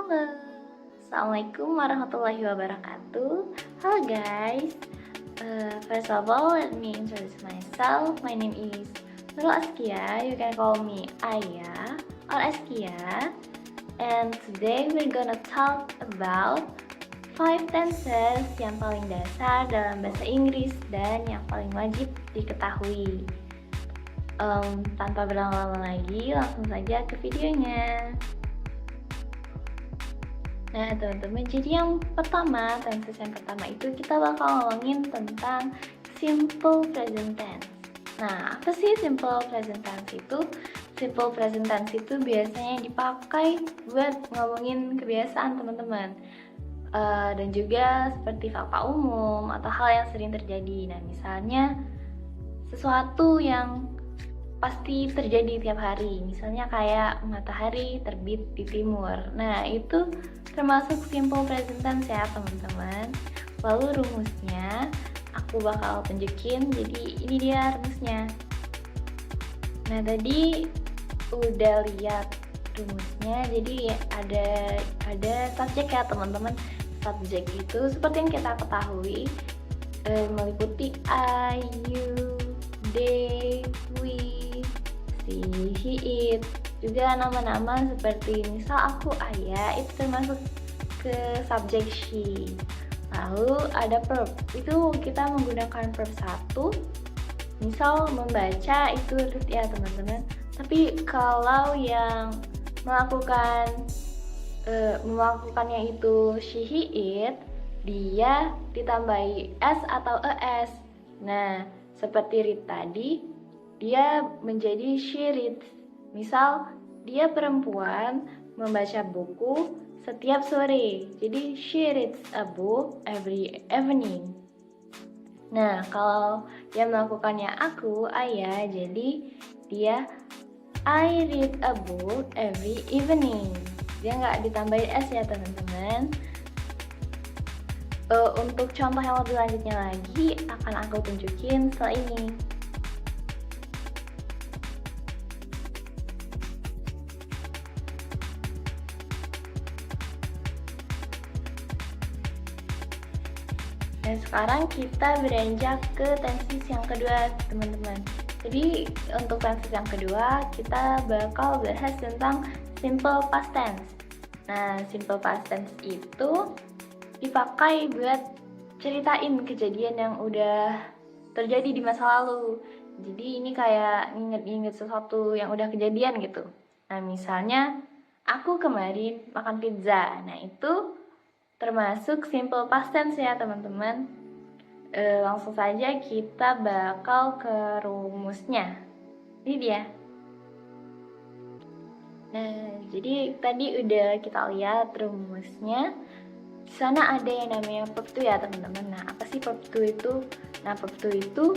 Halo, Assalamualaikum warahmatullahi wabarakatuh. Halo guys, first of all let me introduce myself. My name is Nurul Askia. You can call me Aya or Askia. And today we're gonna talk about 5 tenses yang paling dasar dalam bahasa Inggris dan yang paling wajib diketahui. Tanpa berlama-lama lagi, langsung saja ke videonya. Nah teman-teman, jadi yang pertama, tenses yang pertama itu kita bakal ngomongin tentang simple present tense. Nah, apa sih simple present tense itu? Simple present tense itu biasanya dipakai buat ngomongin kebiasaan teman-teman, dan juga seperti fakta umum atau hal yang sering terjadi. Nah, misalnya sesuatu yang pasti terjadi tiap hari, misalnya kayak matahari terbit di timur. Nah, itu termasuk simple present tense ya teman-teman. Lalu rumusnya aku bakal tunjukin, jadi ini dia rumusnya. Nah, tadi udah lihat rumusnya, jadi ada subjek ya teman-teman. Subjek itu seperti yang kita ketahui meliputi I, you, they, we, she, he, it. Juga nama-nama seperti misal aku Ayah, itu termasuk ke subjek she. Lalu ada verb, itu kita menggunakan verb 1. Misal membaca itu read ya teman-teman. Tapi kalau yang melakukannya itu she, he, it, dia ditambahi s atau es. Nah, seperti read tadi, dia menjadi she reads. Misal, dia perempuan membaca buku setiap sore. Jadi, she reads a book every evening. Nah, kalau yang melakukannya aku, Ayah, jadi dia I read a book every evening. Dia nggak ditambahin S ya teman-teman. Untuk contoh yang lebih lanjutnya lagi akan aku tunjukin setelah ini. Dan sekarang kita beranjak ke tenses yang kedua teman-teman. Jadi untuk tenses yang kedua kita bakal bahas tentang simple past tense. Nah, simple past tense itu dipakai buat ceritain kejadian yang udah terjadi di masa lalu. Jadi ini kayak nginget-nginget sesuatu yang udah kejadian gitu. Nah, misalnya aku kemarin makan pizza. Nah, itu termasuk simple past tense ya teman-teman. Langsung saja kita bakal ke rumusnya. Ini dia. Nah, jadi tadi udah kita lihat rumusnya. Di sana ada yang namanya verb to ya teman-teman. Nah, apa sih verb to itu? Nah, verb to itu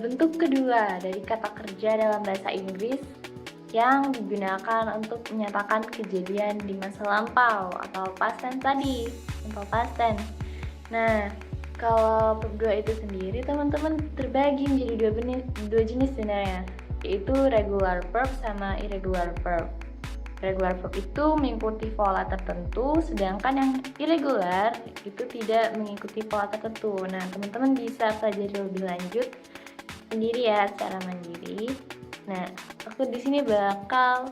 bentuk kedua dari kata kerja dalam bahasa Inggris yang digunakan untuk menyatakan kejadian di masa lampau atau past tense tadi, simple past tense. Nah, kalau verb 2 itu sendiri teman-teman terbagi menjadi dua jenis sebenarnya, yaitu regular verb sama irregular verb. Regular verb itu mengikuti pola tertentu, sedangkan yang irregular itu tidak mengikuti pola tertentu. Nah, teman-teman bisa pelajari lebih lanjut sendiri ya secara mandiri. Nah, aku di sini bakal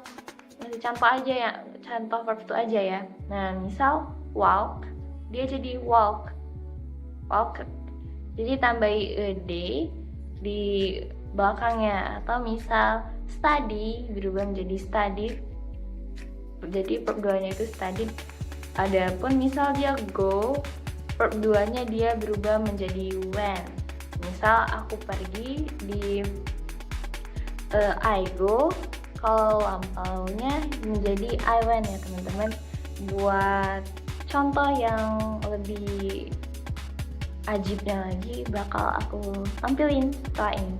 ngasih contoh aja ya, contoh verb itu aja ya. Nah, misal walk, dia jadi walk. Jadi tambahi ed di belakangnya, atau misal study berubah menjadi studied. Jadi verb 2-nya itu studied. Adapun misal dia go, verb 2-nya dia berubah menjadi went. Misal aku pergi, di I go, kalau lampaunya menjadi I went ya teman-teman. Buat contoh yang lebih ajibnya lagi bakal aku tampilin setelah ini.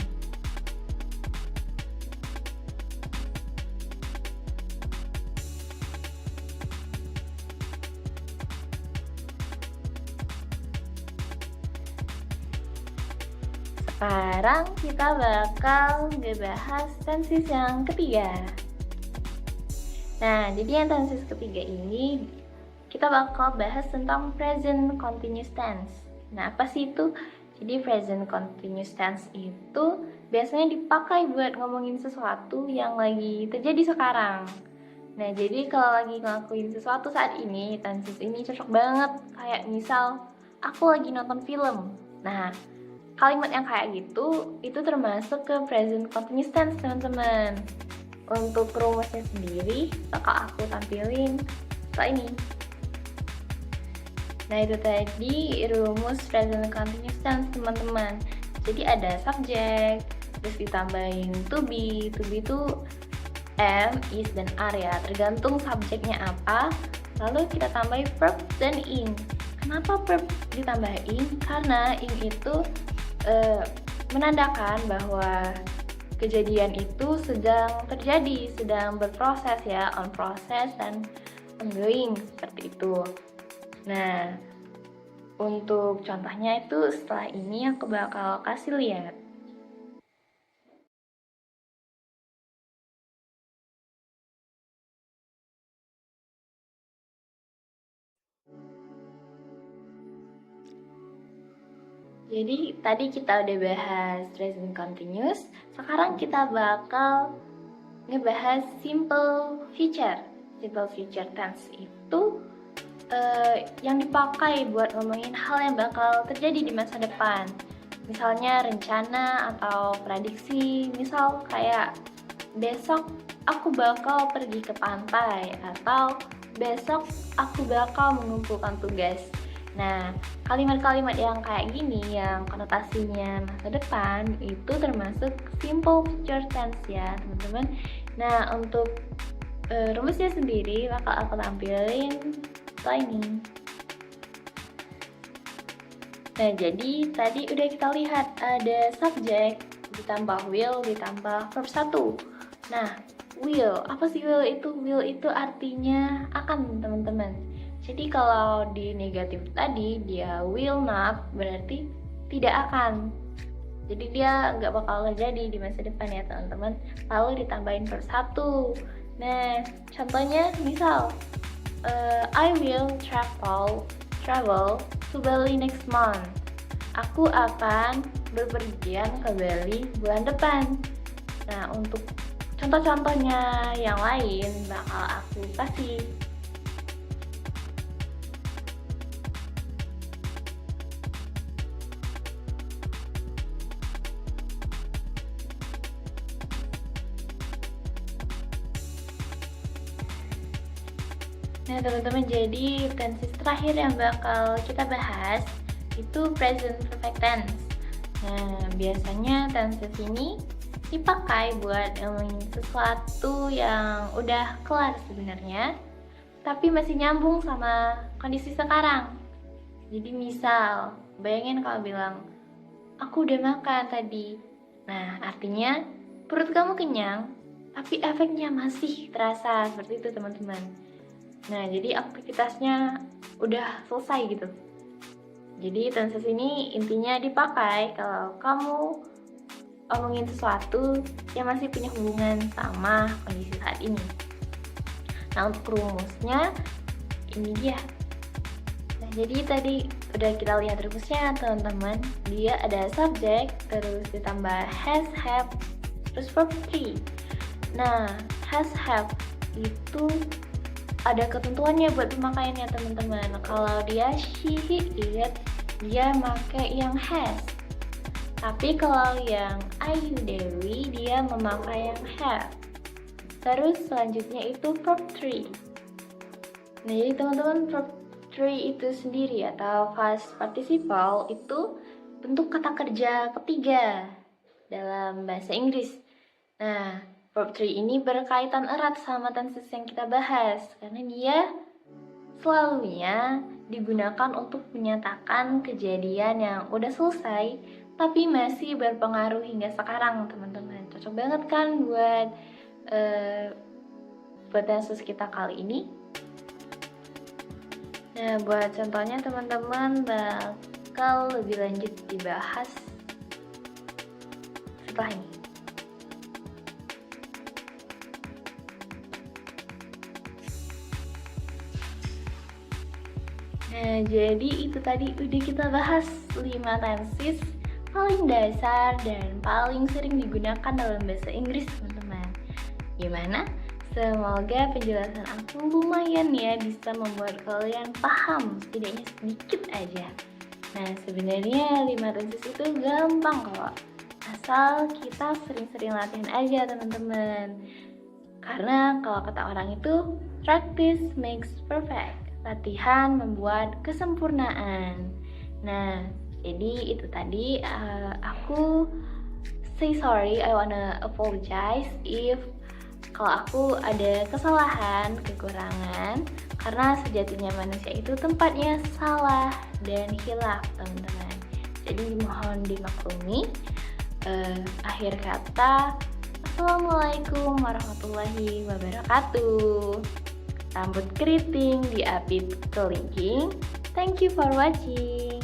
Sekarang kita bakal ngebahas tenses yang ketiga. Nah, jadi yang tenses ketiga ini kita bakal bahas tentang present continuous tense. Nah, apa sih itu? Jadi present continuous tense itu biasanya dipakai buat ngomongin sesuatu yang lagi terjadi sekarang. Nah, jadi kalau lagi ngelakuin sesuatu saat ini, tenses ini cocok banget. Kayak misal, aku lagi nonton film. Nah, kalimat yang kayak gitu, itu termasuk ke present continuous tense, teman-teman. Untuk rumusnya sendiri, bakal aku tampilin setelah ini. Nah, itu tadi rumus present continuous tense, teman-teman. Jadi ada subject, terus ditambahin to be itu am, is, dan are ya, tergantung subjeknya apa. Lalu kita tambahin verb dan ing. Kenapa verb ditambahin? Karena ing itu menandakan bahwa kejadian itu sedang terjadi, sedang berproses ya, on process dan ongoing, seperti itu. Nah, untuk contohnya itu setelah ini aku bakal kasih lihat. Jadi tadi kita udah bahas present continuous, sekarang kita bakal ngebahas simple future. Simple future tense itu yang dipakai buat ngomongin hal yang bakal terjadi di masa depan. Misalnya rencana atau prediksi, misal kayak besok aku bakal pergi ke pantai, atau besok aku bakal mengumpulkan tugas. Nah, kalimat-kalimat yang kayak gini yang konotasinya masa depan itu termasuk simple future tense ya, teman-teman. Nah, untuk rumusnya sendiri bakal aku tampilin setelah ini. Nah, jadi tadi udah kita lihat ada subjek ditambah will ditambah verb 1. Nah, will, apa sih will itu? Will itu artinya akan, teman-teman. Jadi kalau di negatif tadi dia will not, berarti tidak akan. Jadi dia nggak bakal terjadi di masa depan ya, teman-teman. Lalu ditambahin verb 1. Nah, contohnya misal I will travel to Bali next month. Aku akan berpergian ke Bali bulan depan. Nah, untuk contoh-contohnya yang lain bakal aku kasih. Nah, teman-teman, jadi tenses terakhir yang bakal kita bahas itu present perfect tense. Nah, biasanya tenses ini dipakai buat ngomongin sesuatu yang udah kelar sebenarnya, tapi masih nyambung sama kondisi sekarang. Jadi misal, bayangin kalau bilang, aku udah makan tadi. Nah, artinya perut kamu kenyang, tapi efeknya masih terasa, seperti itu, teman-teman. Nah, jadi aktivitasnya udah selesai gitu. Jadi tenses ini intinya dipakai kalau kamu omongin sesuatu yang masih punya hubungan sama kondisi saat ini. Nah, untuk rumusnya ini dia. Nah, jadi tadi udah kita lihat rumusnya, teman-teman. Dia ada subjek, terus ditambah has, have, terus verb 3. Nah, has, have itu ada ketentuannya buat pemakaiannya, teman-teman. Kalau dia she, he, it, dia pakai yang has. Tapi kalau yang Ayu Dewi, dia memakai yang have. Terus selanjutnya itu verb 3. Nah, jadi teman-teman, verb 3 itu sendiri atau past participle itu bentuk kata kerja ketiga dalam bahasa Inggris. Nah, verb 3 ini berkaitan erat sama tenses yang kita bahas karena dia selalunya digunakan untuk menyatakan kejadian yang udah selesai tapi masih berpengaruh hingga sekarang, teman-teman. Cocok banget kan buat tenses kita kali ini. Nah, buat contohnya teman-teman bakal lebih lanjut dibahas setelah ini. Nah, jadi itu tadi udah kita bahas 5 tenses paling dasar dan paling sering digunakan dalam bahasa Inggris, teman-teman. Gimana? Semoga penjelasan aku lumayan ya bisa membuat kalian paham, setidaknya sedikit aja. Nah, sebenarnya 5 tenses itu gampang kok. Asal kita sering-sering latihan aja, teman-teman. Karena kalau kata orang itu, practice makes perfect. Latihan membuat kesempurnaan. Nah, jadi itu tadi aku say sorry, I wanna apologize if kalau aku ada kesalahan, kekurangan, karena sejatinya manusia itu tempatnya salah dan hilaf, teman-teman. Jadi mohon dimaklumi. Akhir kata, Assalamualaikum warahmatullahi wabarakatuh. Rambut keriting diapit kelingking. Thank you for watching.